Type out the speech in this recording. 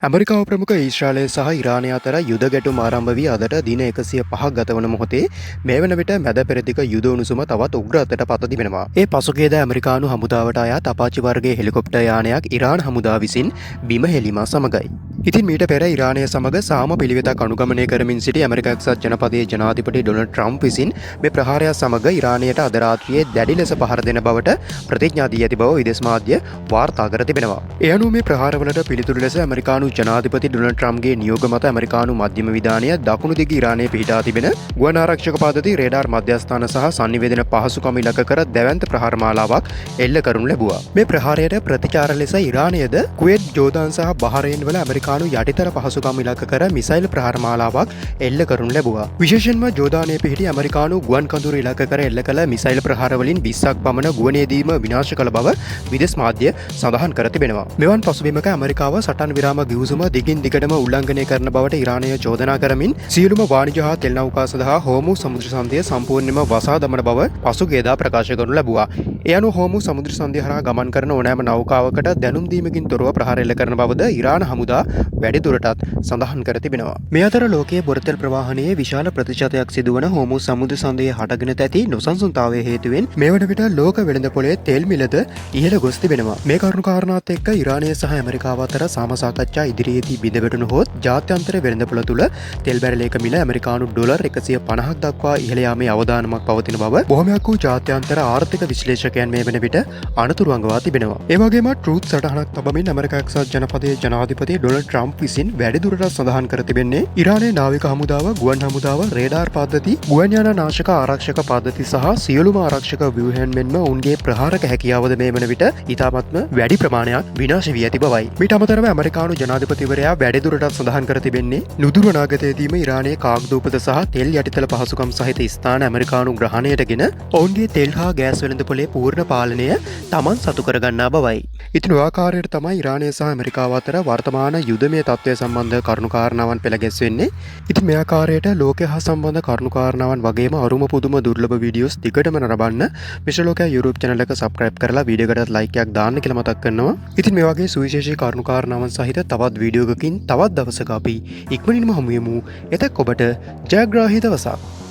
ඇමරිකාව ප්‍රමුඛ ඊශ්‍රායලය සහ ඉරානය අතර යුද ගැටුම් ආරම්භ වී අදට දින 105ක් ගතවන මොහොතේ මේ වන විට මැද පෙරදිග යුද උණුසුම තවත් උග්‍ර අතට පත තිබෙනවා. ඒ පසුගියද ඇමරිකානු හමුදාවට අයත් අපාචි වර්ගයේ හෙලිකොප්ටර් යානයක් ඉරාන් හමුදාව විසින් බිම හෙලීම සමගයි. ඉතින් මීට පෙර ඉරානය සමග සාම පිළිවෙතක් අනුගමනය කරමින් සිටි ඇමරිකා එක්සත් ජනපදයේ ජනාධිපති ඩොනල්ඩ් ට්‍රම්ප් විසින් මේ ප්‍රහාරය සමග ඉරානයට අද රාත්‍රියේ දැඩි ලෙස පහර දෙන බවට ප්‍රතිඥා දී ඇති බව විදේශ මාධ්‍ය වාර්තා කර තිබෙනවා. ඒ අනුව මේ ප්‍රහාරවලට පිළිතුරු ලෙස ඇමරිකානු ජනාධිපති ඩොනල්ඩ් ට්‍රම්ප්ගේ නියෝග මත ඇමරිකානු මධ්‍යම විධානය දකුණු දිග ඉරානයේ පිහිටා තිබෙන ගුවන් ආරක්ෂක පද්ධති රේඩාර් මධ්‍යස්ථාන සහ sannivedana පහසුකම් ඉලක්ක කර දැවැන්ත ප්‍රහාර මාලාවක් එල්ල කරනු ලැබුවා. මේ ප්‍රහාරයට ප්‍රතිචාර ලෙස ඉරානයද කුවේට්, ජෝර්දාන් සහ බහරේන් වල ඇමරිකානු යටිතර පහසුකම් ඉලක්ක කර මිසයිල් ප්‍රහාර මාලාවක් එල්ල කරනු ලැබුවා. විශේෂයෙන්ම ජෝර්දානයේ පිහිටි ඇමරිකානු ගුවන් කඳුරු ඉලක්ක කර එල්ල කළ මිසයිල් ප්‍රහාර වලින් 20ක් පමණ ගුවනේදීම විනාශ කළ බව විදේශ මාධ්‍ය සඳහන් කර තිබෙනවා. මෙවන් පසුබිමක ඇමරිකාව සටන් විරාම ගිවිසුම දිගින් දිගටම උල්ලංඝනය කරන බවට ඉරානය චෝදනා කරමින් සියලුම වාණිජ හා තෙල් නෞකා සඳහා හෝමු සමුද්‍ර සන්ධිය සම්පූර්ණයෙන්ම වසා දමන බව පසුගියදා ප්‍රකාශ කරනු ලැබුවා. ඒ අනුව හෝමු සමුද්‍ර සන්ධිය හරහා ගමන් කරන ඕනෑම නෞකාවකට දැනුම් දීමකින් තොරව ප්‍රහාර එල්ල කරන බවද ඉරාන හමුදා වැඩිදුරටත් සඳහන් කර තිබෙනවා. මේ අතර ලෝකයේ බොරතෙල් ප්‍රවාහනයේ විශාල ප්‍රතිශතයක් සිදුවන හෝමු සමුද්‍ර සන්ධියේ හටගෙන ඇති නොසන්සුන්තාවය හේතුවෙන් මේ වන විට ලෝක වෙළඳ පොලේ තෙල් මිලද ඉහළ ගොස් තිබෙනවා. මේ කරුණු කාරණාත් එක්ක ඉරානය සහ ඇමරිකාව අතර සාමසාකච්ඡා ඉදිරියේදී බිඳවැටුණු හොත් ජාත්‍යන්තර වෙළඳපොළ තුළ තෙල් බැරලයක මිල ඇමරිකානු ඩොලර් 150ක් දක්වා ඉහළ යාමේ අවදානමක් පවතින බව බොහොමයක් වූ ජාත්‍යන්තර ආර්ථික විශ්ලේෂකයන් මේ වන විට අනතුරු අඟවා තිබෙනවා. ඒ වගේම ට්‍රූත් සටහනක් තබමින් ඇමරිකා එක්සත් ජනපදයේ ජනාධිපති ඩොනල්ඩ් ට්‍රම්ප් විසින් වැඩිදුරටත් සඳහන් කර තිබෙන්නේ ඉරානයේ නාවික හමුදාව, ගුවන් හමුදාව, රේඩාර් පද්ධති, ගුවන් යාන නාශක ආරක්ෂක පද්ධති සහ සියලුම ආරක්ෂක ව්‍යුහයන් මෙන්ම උන්ගේ ප්‍රහාරක හැකියාවද මේ වන විට ඉතාමත්ම වැඩි ප්‍රමාණයක් විනාශ වී ඇති බවයි. මීට අමතරව ඇමරිකානු ජනාධිපතිවරයා වැඩිදුරටත් සඳහන් කර තිබෙන්නේ නුදුරු අනාගතයේදීම ඉරානයේ කාග්දූපත සහ තෙල් යටිතල පහසුකම් සහිත ස්ථාන ඇමරිකානු ග්‍රහණයටගෙන ඔවුන්ගේ තෙල් හා ගෑස් වෙළඳපොලේ පූර්ණ පාලනය තමන් සතු කරගන්නා බවයි. ඉතින් ඔය ආකාරයට තමයි ඉරානය සහ ඇමරිකාව අතර වර්තමාන යුදමය තත්ත්වය සම්බන්ධ කරුණු කාරණාවන් පෙළ ගැස්වෙන්නේ. ඉතින් මේ ආකාරයට ලෝකය හා සම්බන්ධ කරුණු කාරණාවන් වගේම අරුම පුදුම දුර්ලභ වීඩියෝස් දිගටම නරඹන්න විශ්ව ලෝකයා YouTube channel එක subscribe කරලා වීඩියෝ එකටත් like එකක් දාන්න කියලා මතක් කරනවා. ඉතින් මේ වගේ සුවිශේෂී කරුණු කාරණාවන් සහිත තවත් වීඩියෝ එකකින් තවත් දවසක අපි ඉක්මනින්ම හමු වෙමු. එතෙක් ඔබට ජයග්‍රාහී දවසක්.